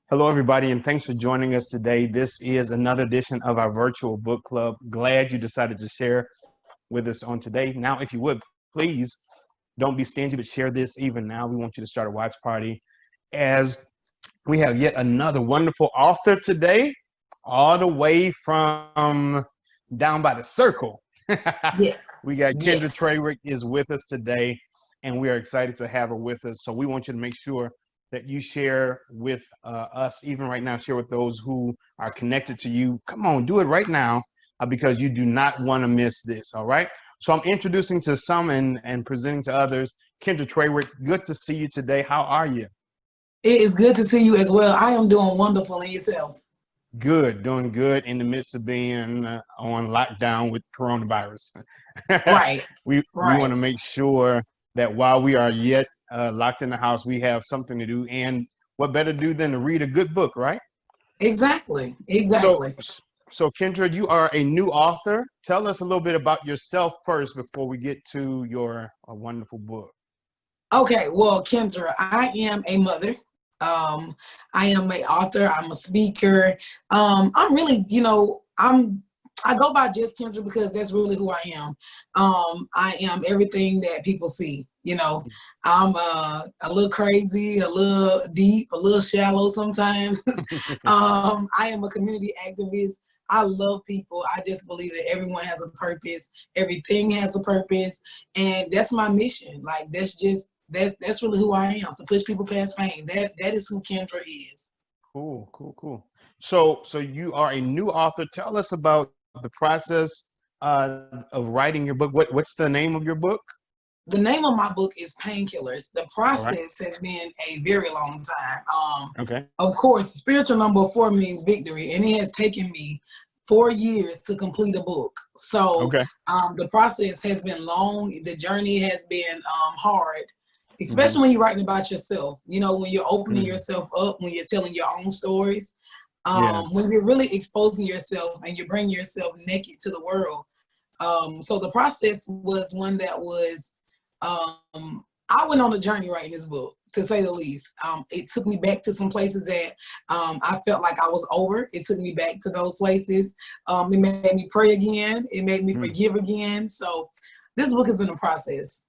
Hello, everybody, and thanks for joining us today. This is another edition of our virtual book club. Glad you decided to share with us on today. Now, if you would, please don't be stingy, but share this even now. We want you to start a watch party as we have yet another wonderful author today, all the way from down by the circle. Yes, We got Kindra yes. Trawick is with us today, and we are excited to have her with us. So we want you to make sure that you share with us, even right now, share with those who are connected to you. Come on, do it right now because you do not want to miss this, all right? So I'm introducing to some and presenting to others. Kindra Trawick, good to see you today. How are you? It is good to see you as well. I am doing wonderful in yourself. Good, doing good in the midst of being on lockdown with coronavirus. Right, we want right. to make sure that while we are yet locked in the house, we have something to do. And what better to do than to read a good book, right? Exactly, So, exactly. so Kendra, you are a new author. Tell us a little bit about yourself first before we get to your wonderful book. Okay, well, Kendra, I am a mother. Um, I am an author. I'm a speaker. I'm really, I go by just Kendra because that's really who I am. I am everything that people see. I'm a little crazy, a little deep, a little shallow sometimes. I am a community activist. I love people. I just believe that everyone has a purpose. Everything has a purpose, and that's my mission. Like that's really who I am, to push people past pain. That is who Kindra is. Cool, cool, cool. So you are a new author. Tell us about the process of writing your book. What's the name of your book? The name of my book is Painkillers. The All right. process has been a very long time. Okay. Of course, spiritual number 4 means victory, and it has taken me 4 years to complete a book. So Okay. the process has been long. The journey has been hard, Hmm. especially when you're writing about yourself. When you're opening Hmm. yourself up, when you're telling your own stories, Yeah. when you're really exposing yourself and you're bringing yourself naked to the world. So the process was one that was, I went on a journey writing this book, to say the least. It took me back to some places that I felt like I was over. It took me back to those places. It made me pray again. It made me Mm. forgive again. So this book has been a process.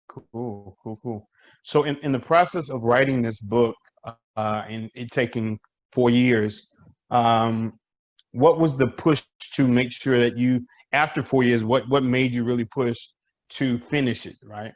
Cool, cool, cool. So in the process of writing this book, and it taking 4 years, um, what was the push to make sure that you, after 4 years, what made you really push to finish it, right?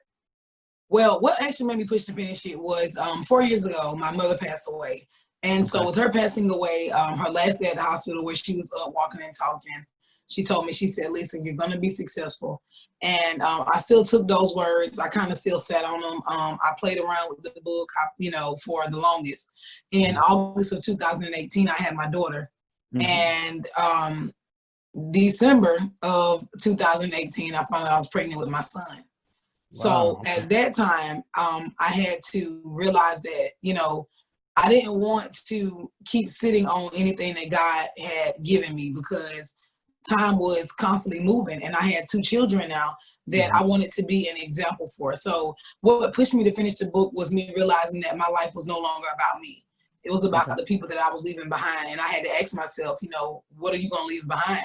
Well, what actually made me push to finish it was 4 years ago, my mother passed away. And so Okay. with her passing away, her last day at the hospital where she was up walking and talking, she told me, she said, listen, you're going to be successful. And I still took those words. I kind of still sat on them. I played around with the book, for the longest. In Mhm. August of 2018, I had my daughter. Mhm. And December of 2018, I found out I was pregnant with my son. So Wow. Okay. at that time, I had to realize that, I didn't want to keep sitting on anything that God had given me, because time was constantly moving and I had 2 children now that Mhm. I wanted to be an example for. So what pushed me to finish the book was me realizing that my life was no longer about me. It was about Okay. the people that I was leaving behind. And I had to ask myself, what are you going to leave behind?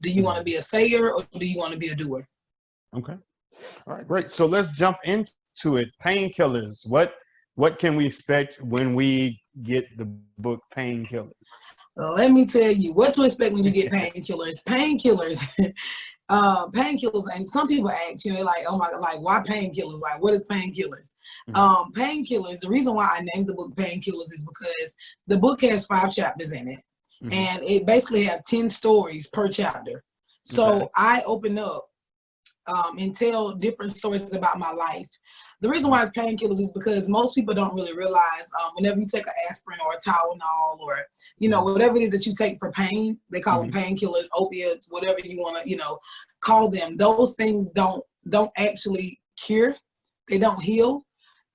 Do you want to Mhm. be a sayer or do you want to be a doer? Okay. All right. Great. So let's jump into it. Painkillers. What can we expect when we get the book Painkillers? Let me tell you what to expect when you get painkillers. Painkillers, painkillers, and some people ask, like, oh my God, like, why painkillers? Like, what is painkillers? Mhm. Painkillers, the reason why I named the book Painkillers is because the book has 5 chapters in it, Mhm. and it basically have 10 stories per chapter. Okay. So I open up and tell different stories about my life. The reason Mhm. why it's painkillers is because most people don't really realize, whenever you take an aspirin or a Tylenol or Mhm. whatever it is that you take for pain, they call them Mhm. painkillers, opiates, whatever you want to call them. Those things don't actually cure, they don't heal.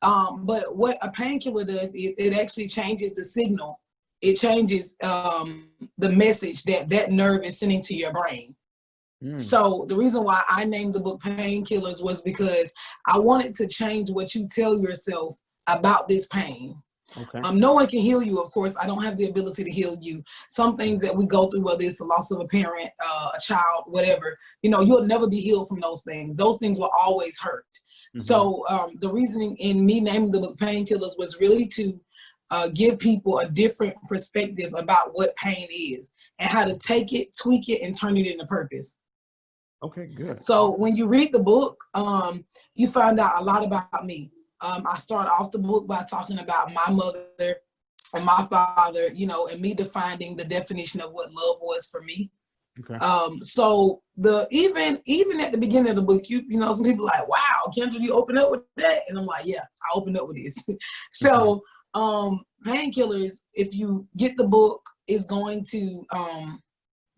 But what a painkiller does is it actually changes the signal. It changes the message that nerve is sending to your brain. Mm. So the reason why I named the book Painkillers was because I wanted to change what you tell yourself about this pain. Okay. No one can heal you, of course. I don't have the ability to heal you. Some things that we go through, whether it's the loss of a parent, a child, whatever, you'll never be healed from those things. Those things will always hurt. So the reasoning in me naming the book Painkillers was really to give people a different perspective about what pain is and how to take it, tweak it, and turn it into purpose. Okay, good. So when you read the book, you find out a lot about me. I start off the book by talking about my mother and my father, and me defining the definition of what love was for me. Okay. So even at the beginning of the book, some people are like, wow, Kendra, you open up with that? And I'm like, yeah, I opened up with this. So Painkillers, if you get the book, is going to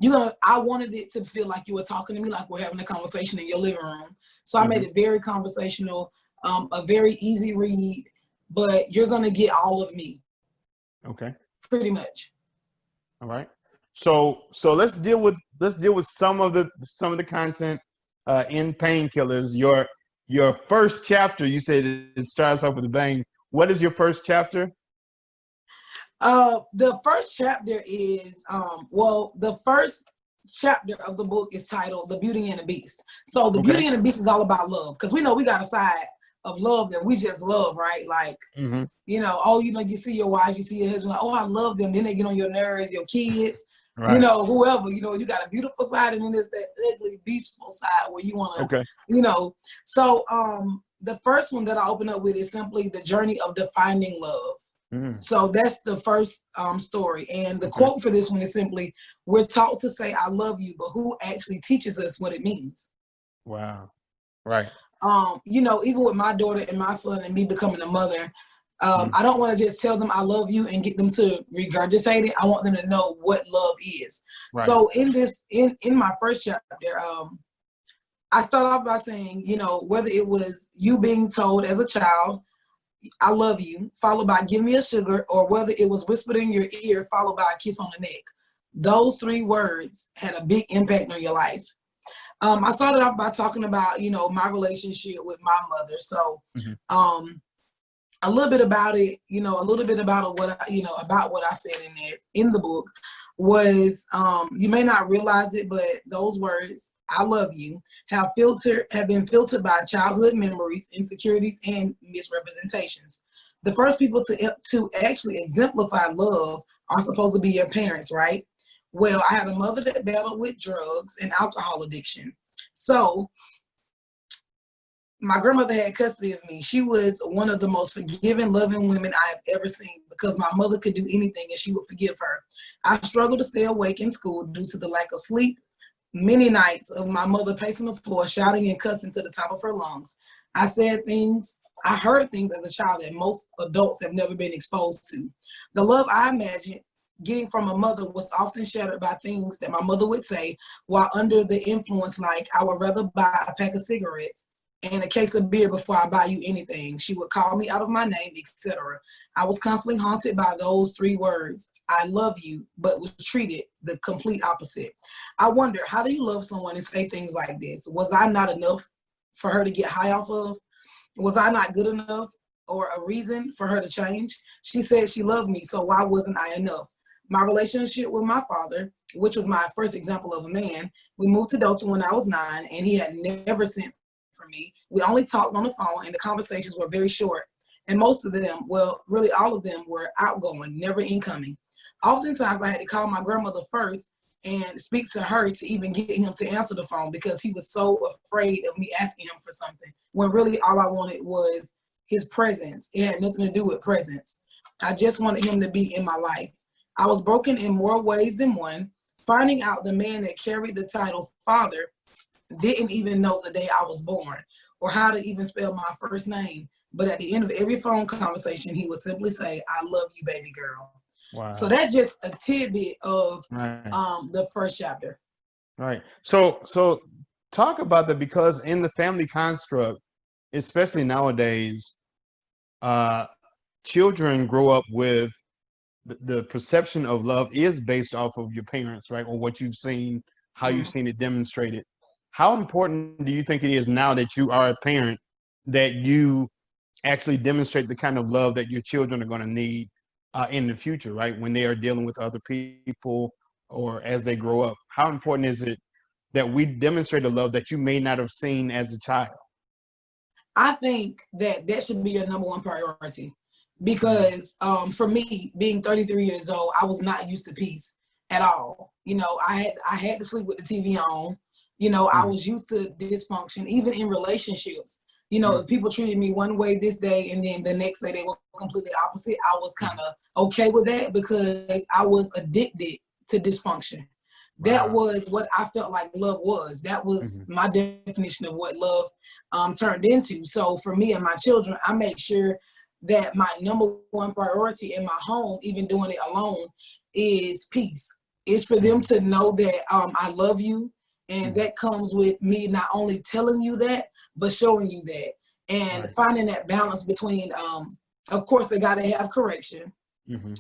I wanted it to feel like you were talking to me, like we're having a conversation in your living room. So I made it very conversational, a very easy read, but you're gonna get all of me. Okay. Pretty much. All right. So let's deal with some of the content in Painkillers. Your first chapter, you said it starts off with a bang. What is your first chapter? The first chapter is the first chapter of the book is titled The Beauty and the Beast. So the Beauty and the Beast is all about love, because we know we got a side of love that we just love, right? Like you see your wife, you see your husband, like, oh, I love them. Then they get on your nerves, your kids, right. Whoever, you got a beautiful side, and then there's that ugly, beastful side where you want to, So the first one that I open up with is simply the journey of defining love. So that's the first story. And the quote for this one is simply, we're taught to say, I love you, but who actually teaches us what it means? Wow. Right. Even with my daughter and my son and me becoming a mother, I don't want to just tell them I love you and get them to regurgitate it. I want them to know what love is. Right. So in my first chapter, I start off by saying, whether it was you being told as a child, I love you, followed by give me a sugar, or whether it was whispered in your ear, followed by a kiss on the neck. Those 3 words had a big impact on your life. I started off by talking about, my relationship with my mother. So a little bit about it, a little bit about what I said in there in the book was, you may not realize it, but those words, I love you, have been filtered by childhood memories, insecurities, and misrepresentations. The first people to actually exemplify love are supposed to be your parents, right? Well, I had a mother that battled with drugs and alcohol addiction. So my grandmother had custody of me. She was one of the most forgiving, loving women I have ever seen, because my mother could do anything and she would forgive her. I struggled to stay awake in school due to the lack of sleep. Many nights of my mother pacing the floor, shouting and cussing to the top of her lungs. I heard things as a child that most adults have never been exposed to. The love I imagined getting from a mother was often shattered by things that my mother would say while under the influence, like, I would rather buy a pack of cigarettes and a case of beer before I buy you anything. She would call me out of my name, etc. I was constantly haunted by those 3 words, I love you, but was treated the complete opposite. I wonder, how do you love someone and say things like this? Was I not enough for her to get high off of? Was I not good enough or a reason for her to change? She said she loved me, so why wasn't I enough? My relationship with my father, which was my first example of a man, we moved to Dothan when I was 9, and he had never sent for me. We only talked on the phone, and the conversations were very short. And most of them, well, really all of them, were outgoing, never incoming. Oftentimes, I had to call my grandmother first and speak to her to even get him to answer the phone, because he was so afraid of me asking him for something, when really all I wanted was his presence. It had nothing to do with presence. I just wanted him to be in my life. I was broken in more ways than one. Finding out the man that carried the title father didn't even know the day I was born or how to even spell my first name. But at the end of every phone conversation, he would simply say, I love you, baby girl. Wow. So that's just a tidbit of the first chapter. Right. So talk about that, because in the family construct, especially nowadays, children grow up with the perception of love is based off of your parents, right? Or what you've seen, how you've seen it demonstrated. How important do you think it is now that you are a parent that you actually demonstrate the kind of love that your children are going to need in the future, right? When they are dealing with other people or as they grow up. How important is it that we demonstrate a love that you may not have seen as a child? I think that that should be your number one priority Mm-hmm. because for me, being 33 years old, I was not used to peace at all. You know, I had to sleep with the TV on. You know, I Mm-hmm. was used to dysfunction, even in relationships. You know, Mm-hmm. if people treated me one way this day and then the next day they were completely opposite, I was kind of okay with that because I was addicted to dysfunction. That Wow. was what I felt like love was. That was Mm-hmm. my definition of what love turned into. So for me and my children, I make sure that my number one priority in my home, even doing it alone, is peace. It's for them Mm-hmm. to know that I love you, and Mm-hmm. that comes with me not only telling you that, but showing you that, and Right. finding that balance between. Of course, they got to have correction, Mm-hmm.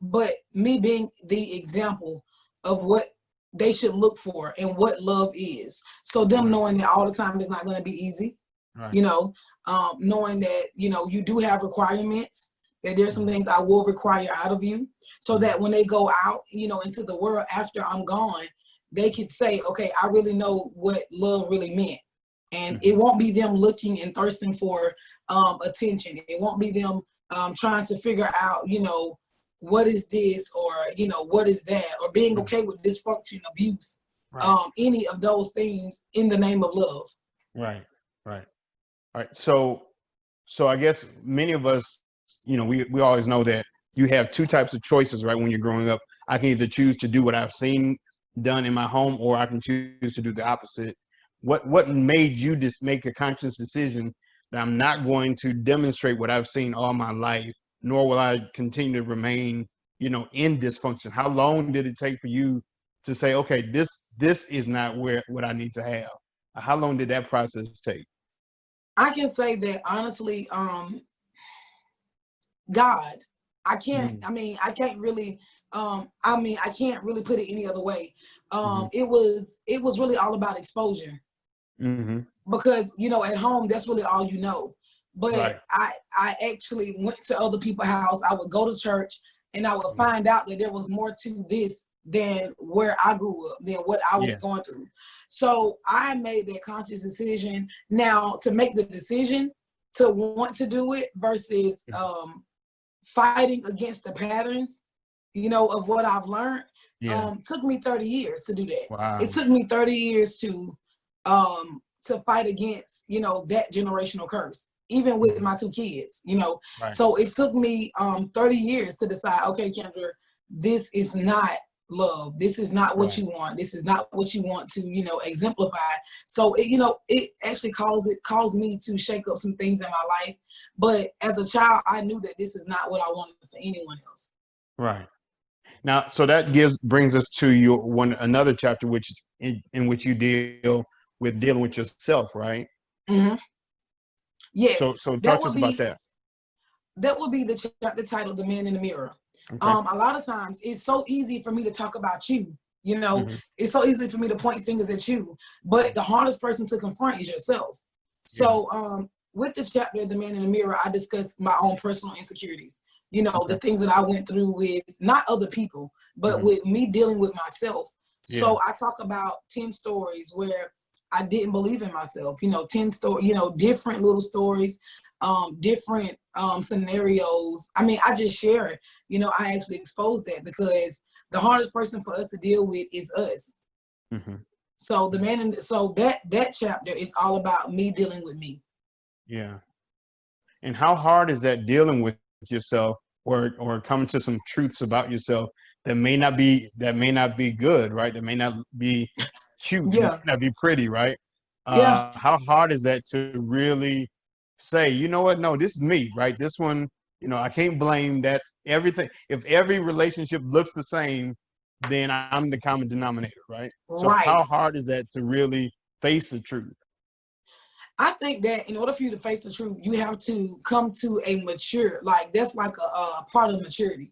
but me being the example of what they should look for and what love is. So them Right. knowing that all the time it's not going to be easy, Right. you know, knowing that, you know, you do have requirements, that there's some Mm-hmm. things I will require out of you so Mm-hmm. that when they go out, you know, into the world after I'm gone, they could say, okay, I really know what love really meant. And Mm-hmm. it won't be them looking and thirsting for attention. It won't be them trying to figure out, you know, what is this or, you know, what is that, or being Mm-hmm. okay with dysfunction, abuse, Right. any of those things in the name of love. Right. Right. All right. So I guess many of us, we always know that you have two types of choices, right? When you're growing up, I can either choose to do what I've seen done in my home, or I can choose to do the opposite. What made you just make a conscious decision that I'm not going to demonstrate what I've seen all my life, nor will I continue to remain, in dysfunction? How long did it take for you to say, okay, this is not what I need to have? How long did that process take? I can say that honestly, God. Mm-hmm. I can't really I can't really put it any other way. Mm-hmm. It was really all about exposure Mm-hmm. because, you know, at home that's really all you know. But Right. I actually went to other people's house. I would go to church and I would Mhm. find out that there was more to this than where I grew up, than what I was Yeah. going through. So I made that conscious decision now to make the decision to want to do it versus Mhm. fighting against the patterns, you know, of what I've learned. Yeah. Took me 30 years to do that. It Wow. took me 30 years to fight against, you know, that generational curse, even with Mhm. my two kids, you know. Right. So it took me 30 years to decide, okay, Kendra, this is not love. This is not what Right. you want. This is not what you want to, you know, exemplify. So it, you know, it actually caused me to shake up some things in my life. But as a child, I knew that this is not what I wanted for anyone else. Right. Now, so that brings us to your another chapter, which in which you deal with dealing with yourself, right? Hmm. Yes, So that talk to would us about be that. that would be the chapter titled "The Man in the Mirror." Okay. A lot of times, it's so easy for me to talk about you. You know, Hmm. it's so easy for me to point fingers at you, but the hardest person to confront is yourself. Yeah. So, with the chapter "The Man in the Mirror," I discuss my own personal insecurities. You know, the Okay. things that I went through with not other people, but Hmm. with me dealing with myself. Yeah. So I talk about 10 stories where I didn't believe in myself. You know, 10 stories. You know, different little stories, different scenarios. I mean, I just share it. You know, I actually expose that because the hardest person for us to deal with is us. Hmm. So so that chapter is all about me dealing with me. Yeah. And how hard is that dealing with yourself, or coming to some truths about yourself that may not be good, right? That may not be cute, that may Yeah, not be pretty, right? yeah, How hard is that to really say, you know what? No, this is me, right? This one, I can't blame that. Everything. If every relationship looks the same, then I'm the common denominator, right? So how right. hard is that to really face the truth? I think that in order for you to face the truth, you have to come to a mature, like that's like a part of maturity.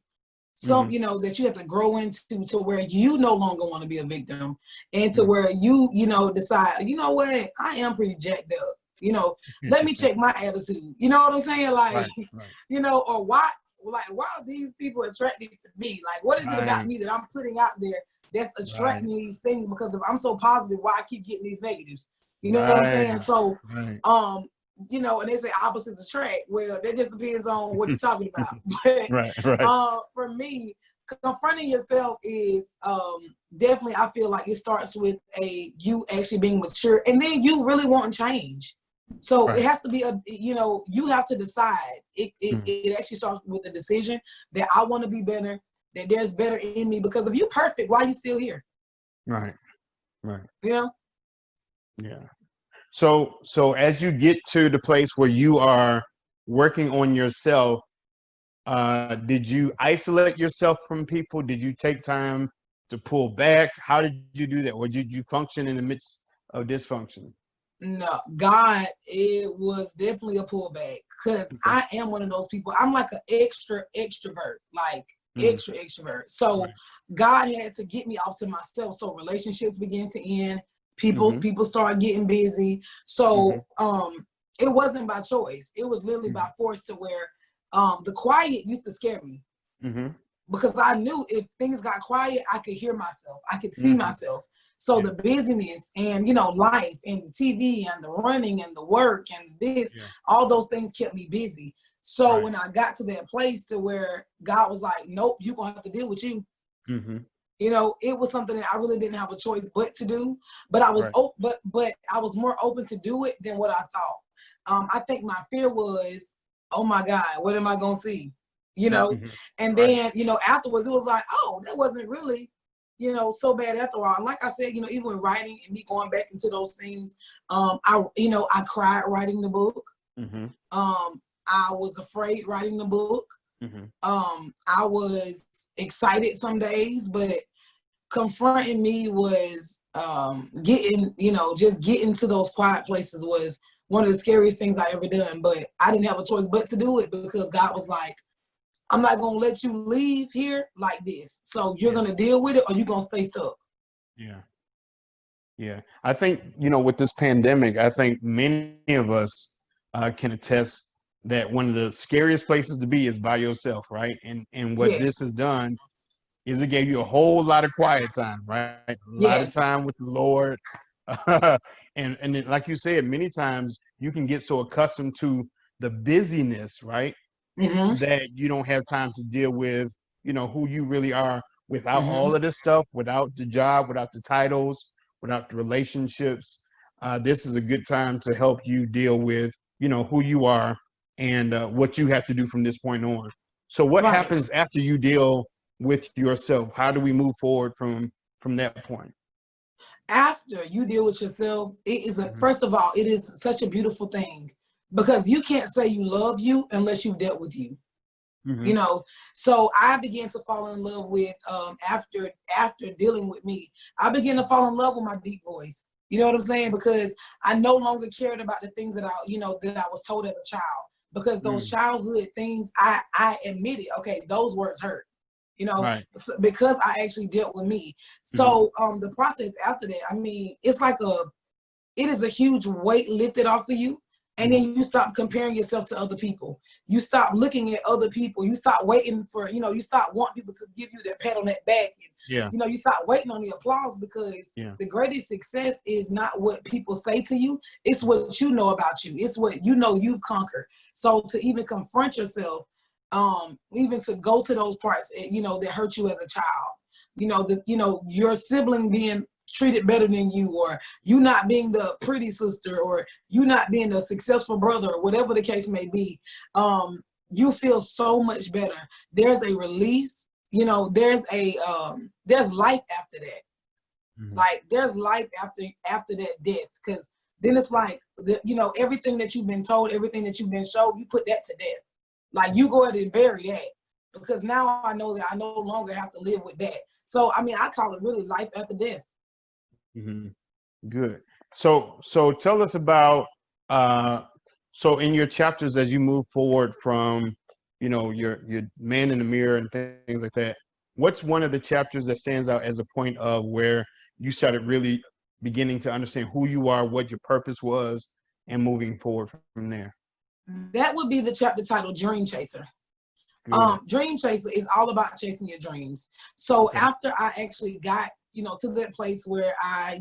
Some, Hmm. you know, that you have to grow into to where you no longer want to be a victim and to Hmm. where you know, decide, you know what, I am pretty jacked up. Let me check my attitude. You know what I'm saying? Like, right, or why are these people attracted to me? Like, what is it about right, me that I'm putting out there that's right, attracting these things? Because if I'm so positive, why I keep getting these negatives? You know what I'm right, saying? So, right, and they say opposites attract. Well, that just depends on what you're talking about. But right, right, for me, confronting yourself is definitely, I feel like it starts with you actually being mature, and then you really want to change. So it right. has to be you have to decide. It actually starts with a decision that I want to be better, that there's better in me. Because if you're perfect, why are you still here? Right, right. You know? Yeah. So as you get to the place where you are working on yourself, did you isolate yourself from people? Did you take time to pull back? How did you do that? Or did you function in the midst of dysfunction? No, God, it was definitely a pullback because Okay. I am one of those people. I'm like an extra extrovert, like Mm, extra extrovert. So right. God had to get me off to myself. So relationships began to end. Mm-hmm. People start getting busy. Mm-hmm. So it wasn't by choice. It was literally by force to where the quiet used to scare me Mm-hmm. because I knew if things got quiet, I could hear myself. I could see Mm-hmm. myself. So Yeah. the busyness and, life and the TV and the running and the work and this, Yeah. all those things kept me busy. So Right. when I got to that place to where God was like, nope, you're going to have to deal with you. Mm-hmm. It was something that I really didn't have a choice but to do, but I was Right. but I was more open to do it than what I thought. I think my fear was, oh my God, what am I going to see? Mm-hmm. And Right. then, afterwards it was like, oh, that wasn't really, so bad after all. And like I said, even with writing and me going back into those things, I cried writing the book. Mm-hmm. I was afraid writing the book. Mm-hmm. I was excited some days, but confronting me was just getting to those quiet places was one of the scariest things I ever done. But I didn't have a choice but to do it because God was like, I'm not gonna let you leave here like this. So you're Yeah. gonna deal with it or you're gonna stay stuck. Yeah. Yeah. I think, with this pandemic, I think many of us can attest that one of the scariest places to be is by yourself, right? And what this Yes, has done is it gave you a whole lot of quiet time, right? A lot of yes, time with the Lord. And then, like you said, many times you can get so accustomed to the busyness, right? mm-hmm, That you don't have time to deal with, who you really are without mm-hmm, all of this stuff, without the job, without the titles, without the relationships. This is a good time to help you deal with, who you are and what you have to do from this point on. So what right. happens after you deal with yourself? How do we move forward from that point? After you deal with yourself, Mm-hmm. first of all, it is such a beautiful thing because you can't say you love you unless you've dealt with you. Mm-hmm. you know so I began to fall in love with after dealing with me. I began to fall in love with my deep voice. You know what I'm saying? Because I no longer cared about the things that I was told as a child, because those Mm. childhood things, I admitted, okay, those words hurt, Right. because I actually dealt with me. Mm-hmm. So the process after that, I mean, it is a huge weight lifted off of you. And Mm-hmm. then you stop comparing yourself to other people. You stop looking at other people. You stop waiting for, you stop wanting people to give you that pat on that back. And, Yeah. you stop waiting on the applause, because Yeah. the greatest success is not what people say to you. It's what you know about you. It's what you've conquered. So to even confront yourself, even to go to those parts, that hurt you as a child, your sibling being treated better than you, or you not being the pretty sister, or you not being a successful brother, or whatever the case may be, you feel so much better. There's a release, there's life after that. Mm-hmm. Like, there's life after that death, because then it's like everything that you've been told, everything that you've been shown, you put that to death. Like, you go ahead and bury that, because now I know that I no longer have to live with that. So I mean, I call it really life after death. Mm-hmm. Good. So tell us about uh so in your chapters as you move forward from your man in the mirror and things like that, what's one of the chapters that stands out as a point of where you started really beginning to understand who you are, what your purpose was, and moving forward from there? That would be the chapter titled Dream Chaser. Good. Dream Chaser is all about chasing your dreams. So Okay. after I actually got, to that place where I,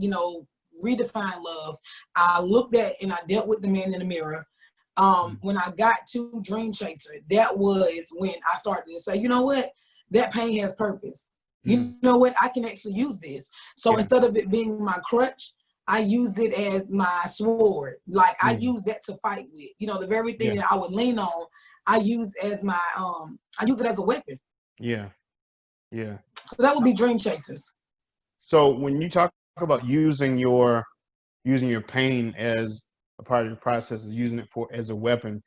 redefined love, I looked at and I dealt with the man in the mirror. When I got to Dream Chaser, that was when I started to say, you know what? That pain has purpose. You know what? I can actually use this. So instead of it being my crutch, I used it as my sword. Like I used that to fight with. The very thing that I would lean on, I use as my I use it as a weapon. Yeah. Yeah. So that would be Dream Chasers. So when you talk about using your pain as a part of the process, is using it as a weapon,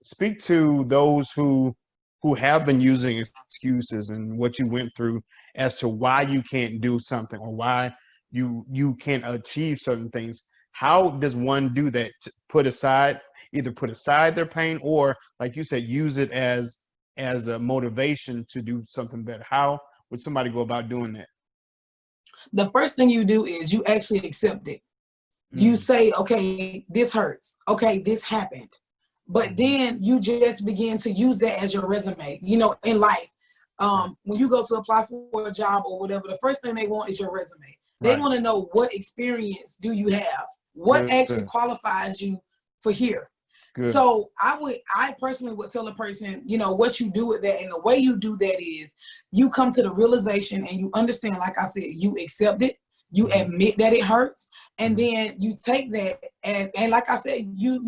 speak to those who have been using excuses and what you went through as to why you can't do something or why you can't achieve certain things. How does one do that? Either put aside their pain or, like you said, use it as a motivation to do something better. How would somebody go about doing that? The first thing you do is you actually accept it. You say, okay, this hurts. Okay, this happened. But then you just begin to use that as your resume. In life, when you go to apply for a job or whatever, the first thing they want is your resume. They want to know, what experience do you have? What actually qualifies you for here? Good. So I personally would tell a person, what you do with that. And the way you do that is you come to the realization and you understand, like I said, you accept it. You admit that it hurts, and then you take that and like I said, you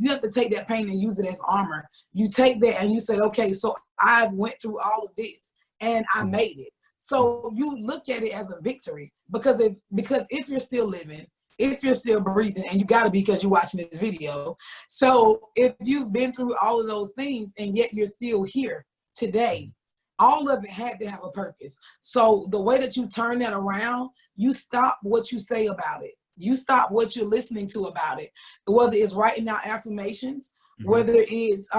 have to take that pain and use it as armor. You take that and you said, okay, so I went through all of this and I made it. So you look at it as a victory because if you're still living, if you're still breathing, and you got to be because you're watching this video. So if you've been through all of those things and yet you're still here today, all of it had to have a purpose. So the way that you turn that around, you stop what you say about it. You stop what you're listening to about it. Whether it's writing out affirmations, whether it's,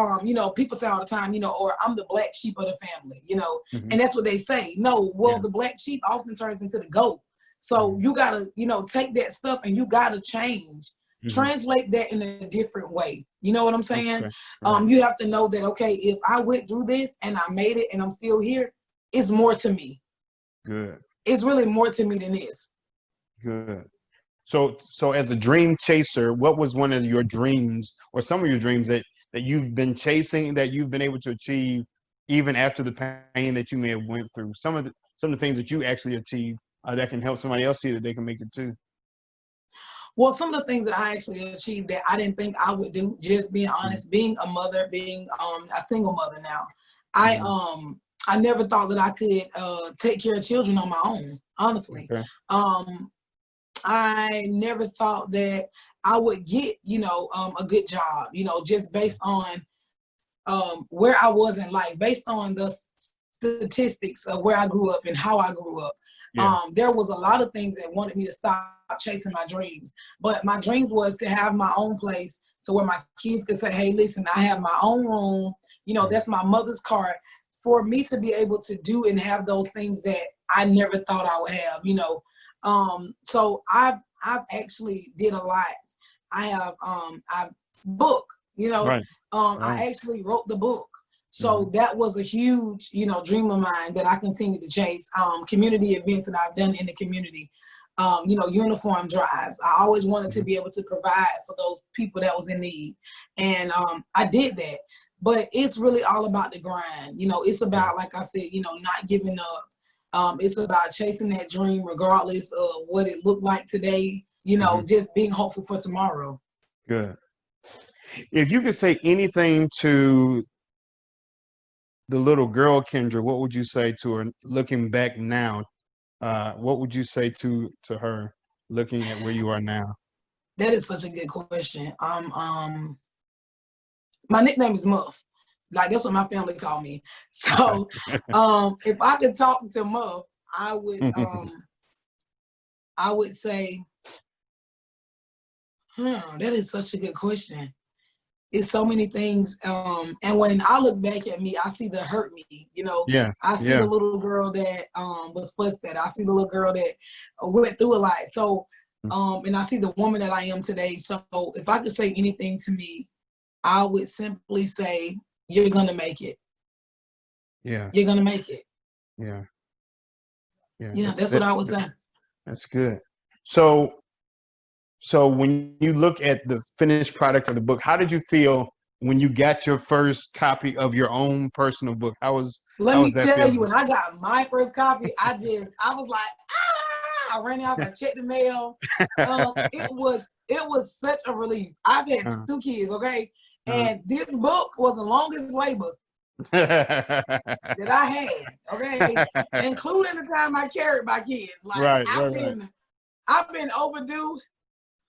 people say all the time, or I'm the black sheep of the family, and that's what they say. No, the black sheep often turns into the goat. So you got to, take that stuff and you got to change. Translate that in a different way. You know what I'm saying? Okay. You have to know that, okay, if I went through this and I made it and I'm still here, it's more to me. Good. It's really more to me than this. Good. So as a dream chaser, what was one of your dreams or some of your dreams that you've been chasing, that you've been able to achieve even after the pain that you may have went through? Some of the things that you actually achieved that can help somebody else see that they can make it too. Well, some of the things that I actually achieved that I didn't think I would do, just being honest, being a mother, being a single mother now, I never thought that I could take care of children on my own, honestly. Okay. I never thought that I would get, a good job, just based on where I was in life, based on the statistics of where I grew up and how I grew up. Yeah. There was a lot of things that wanted me to stop chasing my dreams, but my dream was to have my own place to where my kids could say, hey, listen, I have my own room, that's my mother's card, for me to be able to do and have those things that I never thought I would have, so I've actually did a lot. I have I've book, right. I actually wrote the book. So that was a huge, dream of mine that I continue to chase. Community events that I've done in the community, uniform drives. I always wanted to be able to provide for those people that was in need. And I did that. But it's really all about the grind. It's about, like I said, not giving up. It's about chasing that dream regardless of what it looked like today, just being hopeful for tomorrow. Good. If you could say anything to the little girl Kindra, what would you say to her looking back now? What would you say to her looking at where you are now? That is such a good question. My nickname is Muff. Like, that's what my family call me. So if I could talk to Muff, I would say, that is such a good question. It's so many things. And when I look back at me, I see the hurt me, I see the little girl that was fussed at. I see the little girl that went through a lot. So And I see the woman that I am today. So if I could say anything to me, I would simply say, you're going to make it. Yeah. You're going to make it. Yeah. Yeah. Yeah, that's what I would say. That's good. So when you look at the finished product of the book, how did you feel when you got your first copy of your own personal book? Let me that tell feeling? you, when I got my first copy, I was like, I ran out, I checked the mail. It was such a relief. I've had 2 kids, okay? And this book was the longest labor that I had, okay? Including the time I carried my kids. Like I've been overdue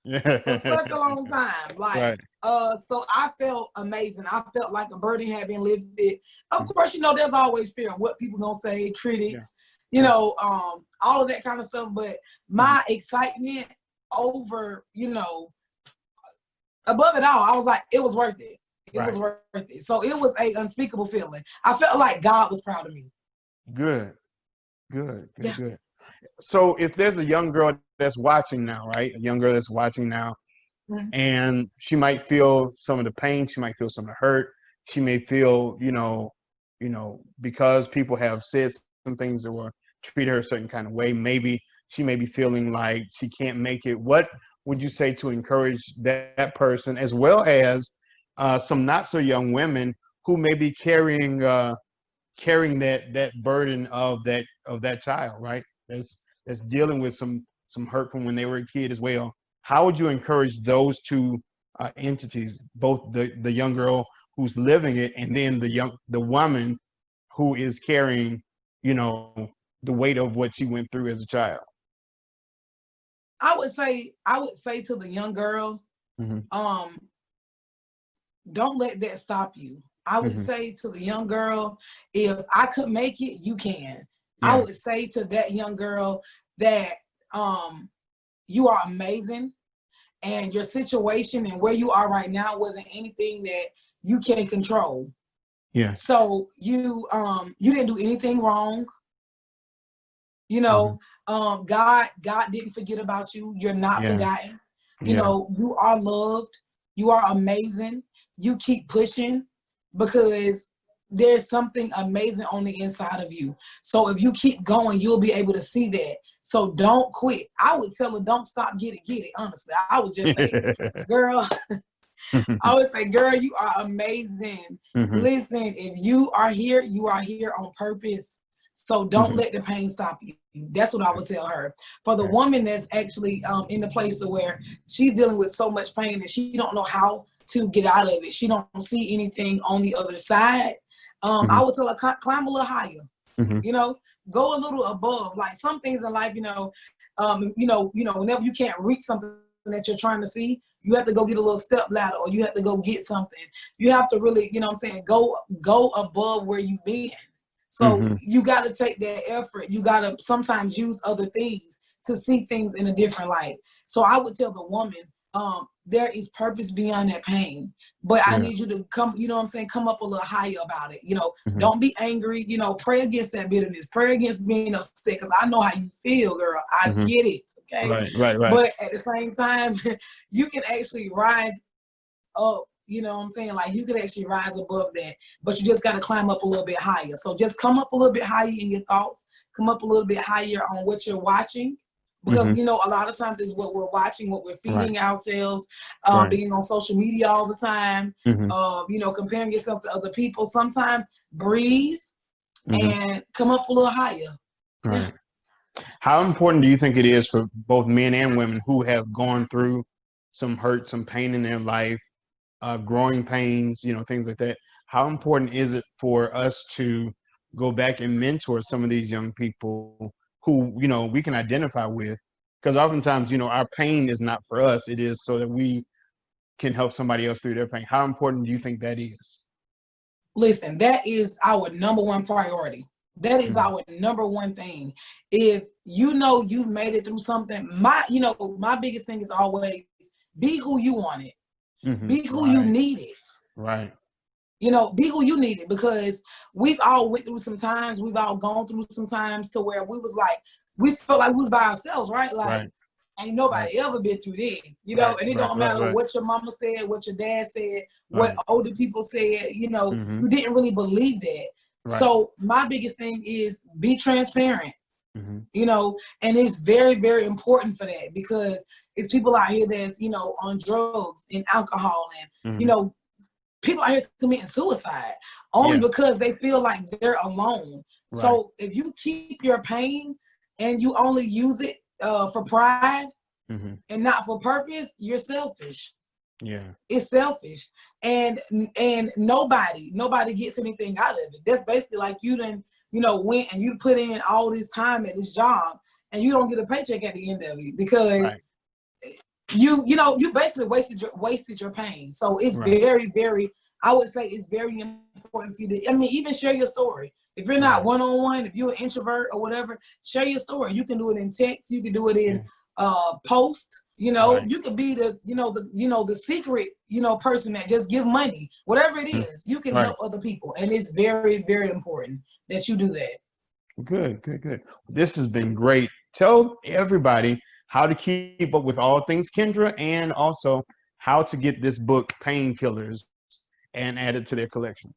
for such a long time. Like, so I felt amazing. I felt like a burden had been lifted. Of course, there's always fear of what people gonna say, critics, all of that kind of stuff. But my excitement over, above it all, I was like, it was worth it. It was worth it. So it was an unspeakable feeling. I felt like God was proud of me. Good. So if there's a young girl that's watching now, right? A young girl that's watching now, and she might feel some of the pain, she might feel some of the hurt, she may feel, because people have said some things that were treated her a certain kind of way, maybe she may be feeling like she can't make it. What would you say to encourage that person, as well as some not so young women who may be carrying that burden of that child, right? That's dealing with some hurt from when they were a kid as well. How would you encourage those two entities, both the young girl who's living it and then the woman who is carrying, the weight of what she went through as a child? I would say to the young girl, don't let that stop you. I would say to the young girl, if I could make it, you can. I would say to that young girl that you are amazing, and your situation and where you are right now wasn't anything that you can control. Yeah. So you didn't do anything wrong. God didn't forget about you. You're not forgotten. You are loved. You are amazing. You keep pushing because there's something amazing on the inside of you. So if you keep going, you'll be able to see that. So don't quit. I would tell her, don't stop, get it. Honestly, I would just say, girl, I would say, girl, you are amazing. Listen, if you are here on purpose. So don't let the pain stop you. That's what I would tell her. For the woman that's actually in the place where she's dealing with so much pain and she don't know how to get out of it. She don't see anything on the other side. I would tell her, climb a little higher. Go a little above. Like some things in life, whenever you can't reach something that you're trying to see, you have to go get a little step ladder, or you have to go get something. You have to really, go above where you've been. So you got to take that effort. You got to sometimes use other things to see things in a different light. So I would tell the woman, there is purpose beyond that pain, but I need you to come, come up a little higher about it. Don't be angry, pray against that bitterness, pray against being upset, because I know how you feel, girl. I get it. Okay. Right. But at the same time, you can actually rise up. Like you could actually rise above that, but you just got to climb up a little bit higher. So just come up a little bit higher in your thoughts, come up a little bit higher on what you're watching, because a lot of times it's what we're watching, what we're feeding ourselves, being on social media all the time, comparing yourself to other people. Sometimes breathe and come up a little higher. Right. How important do you think it is for both men and women who have gone through some hurt, some pain in their life, growing pains, things like that? How important is it for us to go back and mentor some of these young people who, we can identify with? Because oftentimes, our pain is not for us. It is so that we can help somebody else through their pain. How important do you think that is? Listen, that is our number one priority. That is our number one thing. If you've made it through something, my biggest thing is always be who you want it. Be who you need it. Right. Be who you need it, because we've all went through some times. We've all gone through some times to where we felt like we was by ourselves, right? Like, ain't nobody ever been through this, you know, and it don't matter what your mama said, what your dad said, what older people said, you know, you didn't really believe that. So my biggest thing is be transparent, you know, and it's very, very important for that because it's people out here that's, you know, on drugs and alcohol and, you know, people out here committing suicide only because they feel like they're alone. So if you keep your pain and you only use it for pride and not for purpose, you're selfish. Yeah, it's selfish, and nobody gets anything out of it. That's basically like you done, you know, went and you put in all this time at this job and you don't get a paycheck at the end of it because you know you basically wasted your pain. So it's very, very, I would say it's very important for you to, I mean, even share your story. If you're not one-on-one, if you're an introvert or whatever, share your story. You can do it in text, you can do it in post, you know, you could be the, the secret, person that just give money, whatever it is, you can help other people. And it's very, very important that you do that. Good. This has been great. Tell everybody how to keep up with all things Kindra and also how to get this book, Painkillers, and add it to their collection.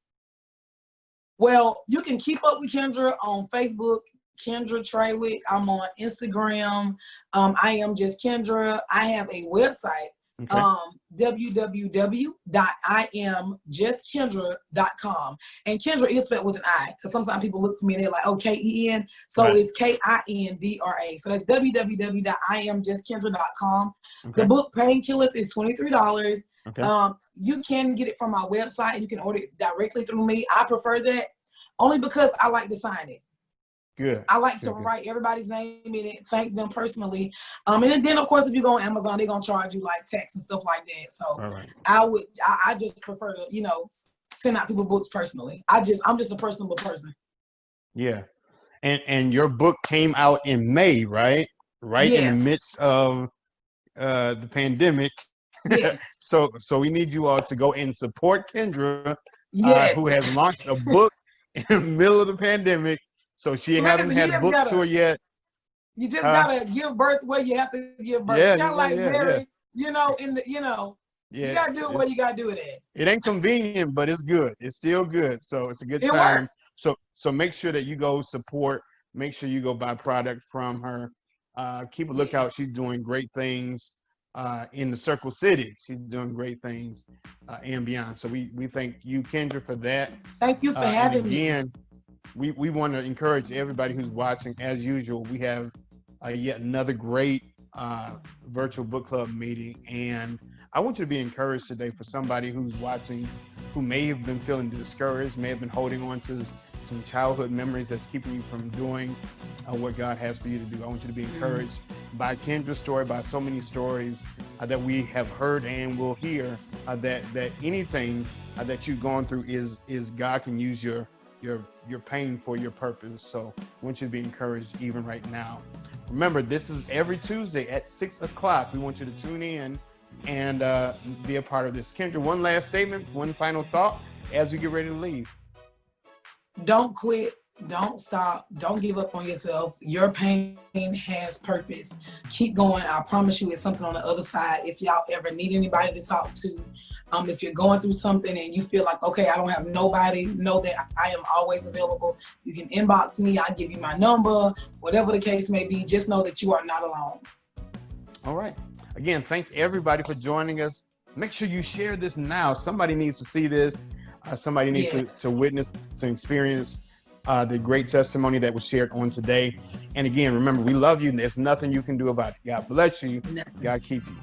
Well, you can keep up with Kindra on Facebook, Kindra Trawick. I'm on Instagram. I am just Kindra. I have a website, www.iamjustkindra.com. And Kindra is spelled with an I, because sometimes people look to me and they're like, oh, K-E-N. So it's Kindra. So that's www.iamjustkindra.com. The book Painkillers is $23. You can get it from my website. You can order it directly through me. I prefer that only because I like to sign it. I like to write everybody's name in it, thank them personally. And then of course, if you go on Amazon, they're gonna charge you like tax and stuff like that. So I just prefer to, send out people books personally. I'm just a personable person. Yeah. And your book came out in May, right? In the midst of the pandemic. Yes. So we need you all to go and support Kindra, who has launched a book in the middle of the pandemic. So she hasn't had a book tour yet. You just gotta give birth where you have to give birth. Kind of like Mary, you gotta do it where you gotta do it at. It ain't convenient, but it's good. It's still good. So it's a good time. So make sure that you go support. Make sure you go buy product from her. Keep a lookout. She's doing great things in the Circle City. She's doing great things and beyond. So we thank you, Kindra, for that. Thank you for having me. We want to encourage everybody who's watching. As usual, we have yet another great virtual book club meeting. And I want you to be encouraged today for somebody who's watching, who may have been feeling discouraged, may have been holding on to some childhood memories that's keeping you from doing what God has for you to do. I want you to be encouraged by Kindra's story, by so many stories that we have heard and will hear, that anything that you've gone through is God can use your pain for your purpose. So I want you to be encouraged even right now. Remember, this is every Tuesday at 6 o'clock. We want you to tune in and be a part of this. Kindra, one last statement, one final thought as we get ready to leave. Don't quit. Don't stop. Don't give up on yourself. Your pain has purpose. Keep going. I promise you it's something on the other side. If y'all ever need anybody to talk to, if you're going through something and you feel like, okay, I don't have nobody, know that I am always available. You can inbox me. I'll give you my number, whatever the case may be. Just know that you are not alone. All right. Again, thank everybody for joining us. Make sure you share this now. Somebody needs to see this. Somebody needs to witness, to experience the great testimony that was shared on today. And again, remember, we love you and there's nothing you can do about it. God bless you. God keep you.